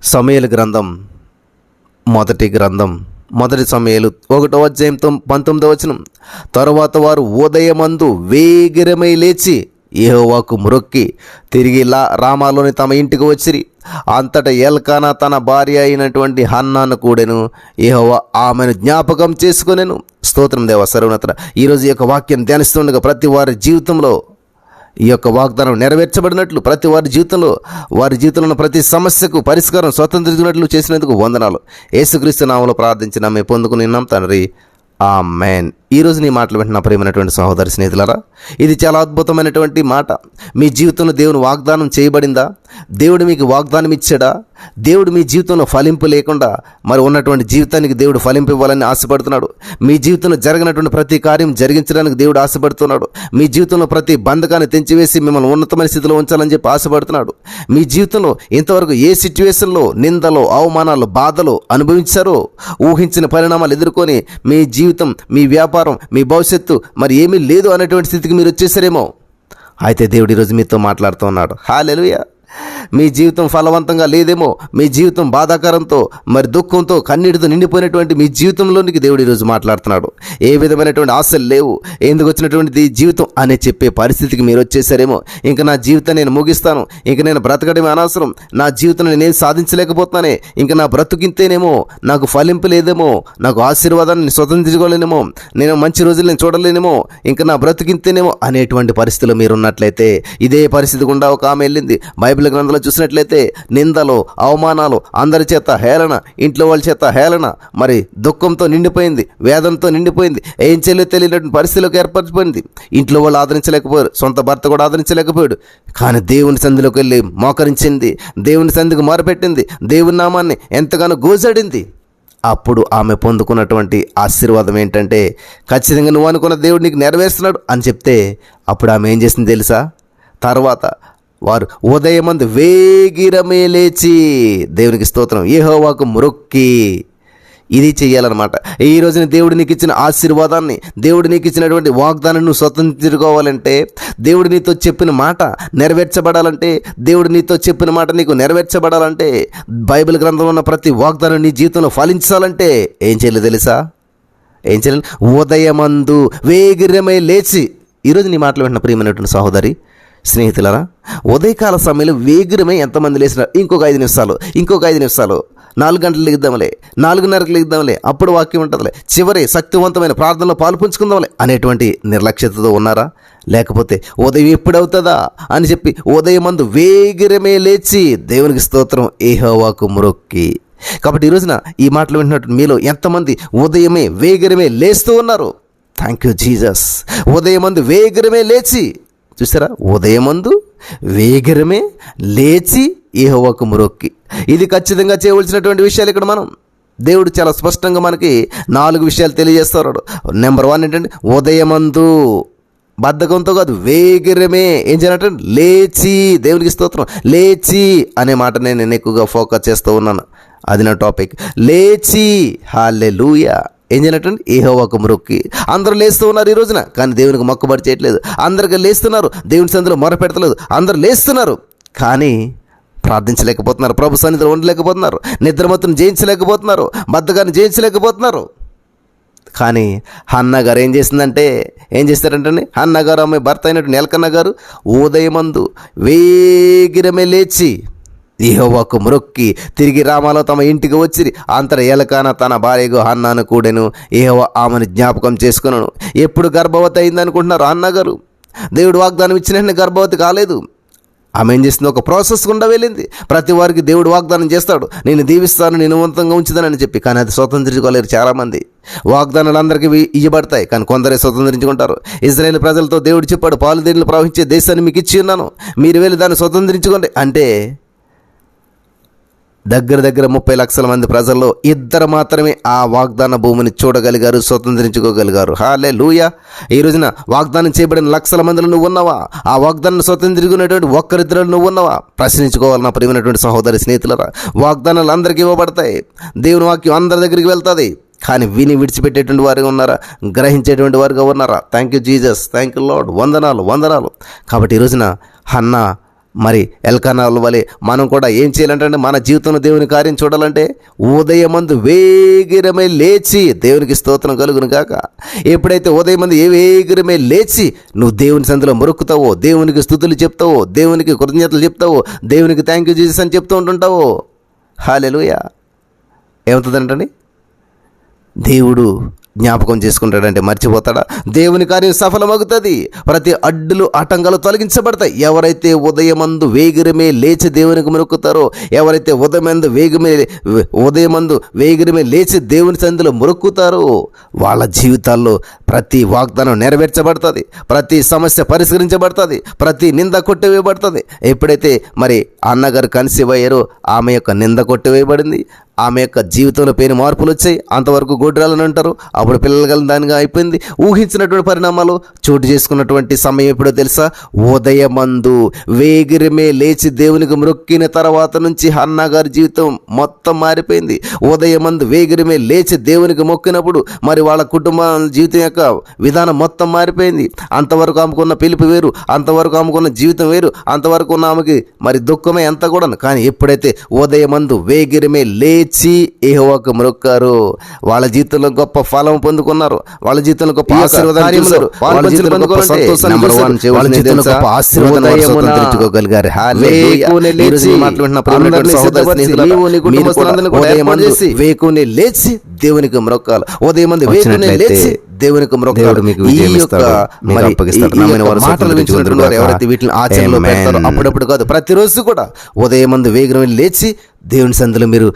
సమూయేలు గ్రంథం మొదటి సమూయేలు 1వ అధ్యాయం 19వ వచనం. తరువాత వారు ఉదయమందు వేగిరమై లేచి యెహోవాకు మొరొక్కి తిరిగి రామాలోని తమ ఇంటికి వచ్చిరి. అంతటా ఎల్కానా తన భార్య అయినటువంటి హన్నాను కూడెను. యెహోవా ఆమెను జ్ఞాపకం చేసుకొనెను. స్తోత్రం దేవా సర్వోన్నతుడా. ఈరోజు ఈ యొక్క వాక్యం ధ్యానిస్తుండగా ప్రతి వారి జీవితంలో ఈ యొక్క వాగ్దానం నెరవేర్చబడినట్లు, ప్రతి వారి జీవితంలో ఉన్న ప్రతి సమస్యకు పరిష్కారం స్వతంత్రించినట్లు చేసినందుకు వందనాలు. యేసుక్రీస్తు నామములో ప్రార్థించిన మేము పొందుకుని ఉన్నాం తండ్రి, ఆమేన్. ఈరోజు నీ మాటలు వింటున్న ప్రియమైనటువంటి సహోదరి స్నేహితులారా, ఇది చాలా అద్భుతమైనటువంటి మాట. మీ జీవితంలో దేవుని వాగ్దానం చేయబడిందా? దేవుడు మీకు వాగ్దానం ఇచ్చాడా? దేవుడు మీ జీవితంలో ఫలింపు లేకుండా మరి ఉన్నటువంటి జీవితానికి దేవుడు ఫలింపు ఇవ్వాలని ఆశపడుతున్నాడు. మీ జీవితంలో జరగనటువంటి ప్రతి కార్యం జరిగించడానికి దేవుడు ఆశపడుతున్నాడు. మీ జీవితంలో ప్రతి బంధకాన్ని తెంచివేసి మిమ్మల్ని ఉన్నతమైన స్థితిలో ఉంచాలని చెప్పి ఆశపడుతున్నాడు. మీ జీవితంలో ఇంతవరకు ఏ సిచ్యువేషన్లో నిందలో, అవమానాలు, బాధలు అనుభవించారో, ఊహించిన పరిణామాలు ఎదుర్కొని మీ జీవితం, మీ వ్యాపారం, మీ భవిష్యత్తు మరి ఏమీ లేదు అనేటువంటి స్థితికి మీరు వచ్చేసారేమో. అయితే దేవుడు ఈరోజు మీతో మాట్లాడుతూ ఉన్నాడు. హల్లెలూయా. మీ జీవితం ఫలవంతంగా లేదేమో, మీ జీవితం బాధాకరంతో మరి దుఃఖంతో కన్నీటితో నిండిపోయినటువంటి మీ జీవితంలోనికి దేవుడు ఈరోజు మాట్లాడుతున్నాడు. ఏ విధమైనటువంటి ఆశలు లేవు, ఎందుకు వచ్చినటువంటి జీవితం అనే చెప్పే పరిస్థితికి మీరు వచ్చేసారేమో. ఇంక నా జీవితం నేను ముగిస్తాను, ఇంక నేను బ్రతకడమే అనవసరం, నా జీవితంలో నేను సాధించలేకపోతున్నానే, ఇంక నా బ్రతుకింతేనేమో, నాకు ఫలింపు లేదేమో, నాకు ఆశీర్వాదాన్ని స్వతంత్రించుకోలేనేమో, నేను మంచి రోజులు నేను చూడలేనేమో, ఇంక నా బ్రతుకింతేనేమో అనేటువంటి పరిస్థితిలో మీరు ఉన్నట్లయితే, ఇదే పరిస్థితి గుండా ఒక ఆమె వెళ్ళింది. బైబిల్ గ్రంథంలో చూసినట్లయితే నిందలు, అవమానాలు, అందరి చేత హేళన, ఇంట్లో వాళ్ళ చేత హేళన, మరి దుఃఖంతో నిండిపోయింది, వేదంతో నిండిపోయింది, ఏం చేయలేదో తెలియనటువంటి పరిస్థితిలోకి ఏర్పడిపోయింది. ఇంట్లో వాళ్ళు ఆదరించలేకపోయారు, సొంత భర్త కూడా ఆదరించలేకపోయాడు. కానీ దేవుని సంధిలోకి వెళ్ళి మోకరించింది, దేవుని సంధికి మొరపెట్టింది, దేవుని నామాన్ని ఎంతగానో గోజాడింది. అప్పుడు ఆమె పొందుకున్నటువంటి ఆశీర్వాదం ఏంటంటే, ఖచ్చితంగా నువ్వు అనుకున్న దేవుడు నీకు నెరవేరుస్తున్నాడు అని చెప్తే అప్పుడు ఆమె ఏం చేసింది తెలుసా? తర్వాత వారు ఉదయమందు వేగిరమే లేచి, దేవునికి స్తోత్రం, యెహోవాకు మొరొక్కి, ఇది చెయ్యాలన్నమాట. ఈ రోజున దేవుడు నీకు ఇచ్చిన ఆశీర్వాదాన్ని, దేవుడు నీకు ఇచ్చినటువంటి వాగ్దానాన్ని నువ్వు స్వతంత్రించుకోవాలంటే, దేవుడు నీతో చెప్పిన మాట నెరవేర్చబడాలంటే, దేవుడు నీతో చెప్పిన మాట నీకు నెరవేర్చబడాలంటే, బైబిల్ గ్రంథంలో ఉన్న ప్రతి వాగ్దానం నీ జీవితంలో ఫలించాలంటే ఏం చేయాలి తెలుసా? ఏం చేయాలి? ఉదయమందు వేగిరమై లేచి. ఈరోజు నీ మాటలు వింటున్న ప్రియమైనటువంటి సహోదరి స్నేహితులరా, ఉదయకాల సమయంలో వేగిరమే ఎంతమంది లేచినారు? ఇంకొక 5 నిమిషాలు, 4 గంటలు లెగిద్దాంలే, 4:30కి లెగిద్దాంలే, అప్పుడు వాక్యం ఉంటుందిలే, చివరి శక్తివంతమైన ప్రార్థనలో పాలు పంచుకుందాంలే అనేటువంటి నిర్లక్ష్యతతో ఉన్నారా? లేకపోతే ఉదయం ఎప్పుడవుతుందా అని చెప్పి ఉదయమందు వేగిరమే లేచి, దేవునికి స్తోత్రం, యెహోవాకు మొరొక్కి. కాబట్టి ఈ రోజున ఈ మాటలు వింటున్నట్టు మీలో ఎంతమంది ఉదయమే వేగిరమే లేస్తూ ఉన్నారు? Thank you Jesus. ఉదయమందు వేగిరమే లేచి, చూసారా, ఉదయమందు వేగిరమే లేచి యెహోవాకు మొరొక్కి. ఇది ఖచ్చితంగా చేయవలసినటువంటి విషయాలు. ఇక్కడ మనం దేవుడు చాలా స్పష్టంగా మనకి 4 విషయాలు తెలియజేస్తున్నాడు. నెంబర్ 1 ఏంటంటే, ఉదయమందు, బద్ధకంతో కాదు, వేగిరమే ఏం చేయాలంటే లేచి, దేవునికి స్తోత్రం, లేచి అనే మాట నేను ఎక్కువగా ఫోకస్ చేస్తూ ఉన్నాను. అది నా టాపిక్. లేచి, హల్లెలూయా. ఏం చేయాలంటే యెహోవాకు మొరొక్కి. అందరూ లేస్తూ ఉన్నారు ఈ రోజున, కానీ దేవునికి మొక్కుబడి చేయట్లేదు. అందరికీ లేస్తున్నారు, దేవుని సన్నిధిలో మొరపెడతలేదు. అందరూ లేస్తున్నారు కానీ ప్రార్థించలేకపోతున్నారు, ప్రభు సన్నిధిలో ఉండలేకపోతున్నారు, నిద్రమత్తును జయించలేకపోతున్నారు, బద్ధకాన్ని జయించలేకపోతున్నారు. కానీ హన్నా గారు ఏం చేస్తారంటే హన్నా గారు ఆమె భర్త అయినటువంటి ఎల్కన్నా గారు ఉదయమందు వేగిరమే లేచి యెహోవాకు మొరొక్కి తిరిగి రామాలో తమ ఇంటికి వచ్చిరి. అంతటా ఎల్కానా తన భార్యకు హన్నాను కూడెను. యెహోవా ఆమెను జ్ఞాపకం చేసుకున్నాను. ఎప్పుడు గర్భవతి అయింది అనుకుంటున్నారు హన్నా గారు? దేవుడు వాగ్దానం ఇచ్చిన వెంటనే గర్భవతి కాలేదు. ఆమె ఏం చేసింది? ఒక ప్రాసెస్ గుండా వెళ్ళింది. ప్రతి వారికి దేవుడు వాగ్దానం చేస్తాడు, నేను దీవిస్తాను, నేను ఉన్నతంగా ఉంచుతానని చెప్పి. కానీ అది స్వతంత్రించుకోలేరు చాలామంది. వాగ్దానాలు అందరికీ ఇవ్వబడతాయి, కానీ కొందరే స్వతంత్రించుకుంటారు. ఇజ్రాయేల్ ప్రజలతో దేవుడు చెప్పాడు, పాలు తేనెలు ప్రవహించే దేశాన్ని మీకు ఇచ్చి ఉన్నాను, మీరు వెళ్ళి దాన్ని స్వతంత్రించుకోండి అంటే దగ్గర 30 లక్షల మంది ప్రజల్లో 2 మాత్రమే ఆ వాగ్దాన భూమిని చూడగలిగారు, స్వతంత్రించుకోగలిగారు. హల్లెలూయా. ఈ రోజున వాగ్దానం చేయబడిన లక్షల మందిలో నువ్వు ఉన్నావా? ఆ వాగ్దానాన్ని స్వతంత్రించుకునేటువంటి ఒక్కరిద్దరు నువ్వు ఉన్నావా? ప్రశ్నించుకోవాలన్న ప్రియమైనటువంటి సహోదరి స్నేహితులరా. వాగ్దానాలు అందరికీ ఇవ్వబడతాయి, దేవుని వాక్యం అందరి దగ్గరికి వెళ్తుంది. కానీ విని విడిచిపెట్టేటువంటి వారుగా ఉన్నారా? గ్రహించేటువంటి వారుగా ఉన్నారా? Thank you Jesus, thank you lord. వందనాలు. కాబట్టి ఈ రోజున హన్నా మరి ఎల్కానాల వలె మనం కూడా ఏం చేయాలంటే మన జీవితంలో దేవుని కార్యం చూడాలంటే ఉదయమందు వేగిరమై లేచి, దేవునికి స్తోత్రం కలుగును గాక. ఎప్పుడైతే ఉదయమందు వేగిరమై లేచి నువ్వు దేవుని సందులో మొరుక్కుతావో, దేవునికి స్తుతులు చెప్తావో, దేవునికి కృతజ్ఞతలు చెప్తావో, దేవునికి థ్యాంక్ యూ జీసస్ అని చెప్తూ ఉంటుంటావో, హల్లెలూయా, ఏమవుతుందంటండి? దేవుడు జ్ఞాపకం చేసుకుంటాడంటే మర్చిపోతాడా? దేవుని కార్యం సఫలమవుతుంది. ప్రతి అడ్డులు ఆటంకాలు తొలగించబడతాయి. ఎవరైతే ఉదయమందు వేగిరమే లేచి దేవునికి మొక్కుతారో, ఎవరైతే ఉదయమందు వేగిరమే లేచి దేవుని సందులో మొక్కుతారో వాళ్ళ జీవితాల్లో ప్రతి వాగ్దానం నెరవేర్చబడుతుంది, ప్రతి సమస్య పరిష్కరించబడుతుంది, ప్రతి నింద కొట్టివేయబడుతుంది. ఎప్పుడైతే మరి అన్నగారు కన్సీవ్ అయ్యారో ఆమె యొక్క నింద కొట్టివేయబడింది, ఆమె యొక్క జీవితంలో పేరు మార్పులు వచ్చాయి. అంతవరకు గొడ్రాలని అంటారు, అప్పుడు పిల్లలు దానిగా అయిపోయింది. ఊహించినటువంటి పరిణామాలు చోటు చేసుకున్నటువంటి సమయం ఎప్పుడో తెలుసా? ఉదయమందు వేగిరమే లేచి దేవునికి మొక్కిన తర్వాత నుంచి హన్నా గారి జీవితం మొత్తం మారిపోయింది. ఉదయమందు వేగిరమే లేచి దేవునికి మొక్కినప్పుడు మరి వాళ్ళ కుటుంబ జీవితం యొక్క విధానం మొత్తం మారిపోయింది. అంతవరకు ఆమెకున్న పిలుపు వేరు, అంతవరకు ఆమెకున్న జీవితం వేరు, అంతవరకు ఉన్న ఆమెకి మరి దుఃఖమే ఎంత కూడా. కానీ ఎప్పుడైతే ఉదయమందు వేగిరమే లేచి యెహోవాకు మొక్కారు, వాళ్ళ జీవితంలో గొప్ప ఫలం పొందుకున్నారు, వాళ్ళ జీవితంలో గొప్ప ఆశీర్వాదాలు, వాళ్ళ జీవితంలో గొప్ప సంతోషాన్ని చూశారు, వాళ్ళ జీవితంలో గొప్ప ఆశీర్వాదాన్ని స్వతంత్రించుకోగలిగారు. వేకునే లేచి దేవునికి మొక్కాలి, ఉదయమందు వేకునే లేచి దేవునికి మొక్కాలి. ఎవరైతే వీటిని ఆచరణలో పెడతారో అప్పుడప్పుడు కాదు, ప్రతిరోజు కూడా ఉదయమందు వేగిరమే లేచి దేవుని సందులో మీరు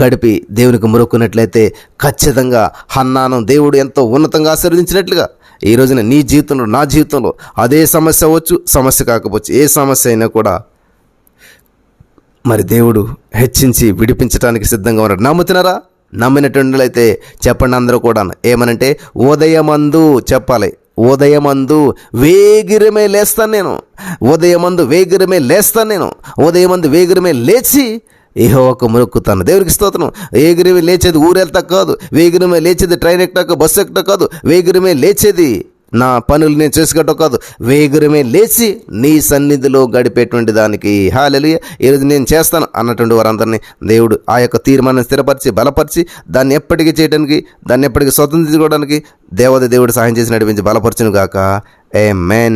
గడిపి దేవునికి మొక్కున్నట్లయితే ఖచ్చితంగా హన్నాను దేవుడు ఎంతో ఉన్నతంగా ఆశీర్వదించినట్లుగా ఈ రోజున నీ జీవితంలో, నా జీవితంలో అదే సమస్య అవ్వచ్చు, సమస్య కాకపోవచ్చు, ఏ సమస్య అయినా కూడా మరి దేవుడు హెచ్చించి విడిపించడానికి సిద్ధంగా ఉన్నాడు. నమ్ముతున్నారా? నమ్మినట్లయితే చెప్పండి అందరూ కూడా. ఏమనంటే ఉదయమందు చెప్పాలి, ఉదయమందు వేగిరమే లేస్తాను నేను, ఉదయమందు వేగిరమే లేస్తాను నేను, ఉదయమందు వేగిరమే లేచి యెహోవాకు మొక్కుతాను. దేవునికి స్తోత్రం. వేగిరమే లేచేది ఊరెళ్తా కాదు, వేగిరమే లేచేది ట్రైన్ ఎక్కటాక బస్సు ఎక్కటా కాదు, వేగిరమే లేచేది నా పనులు నేను చేసుకోవటం కాదు, వేగిరమే లేచి నీ సన్నిధిలో గడిపేటువంటి దానికి. హల్లెలూయా, ఈరోజు నేను చేస్తాను అన్నటువంటి వారందరినీ దేవుడు ఆ యొక్క తీర్మానాన్ని స్థిరపరిచి బలపరిచి దాన్ని ఎప్పటికీ చేయడానికి, దాన్ని ఎప్పటికీ స్వతంత్రించుకోవడానికి దేవుడు సహాయం చేసి నడిపించి బలపరచును గాక. ఆమేన్.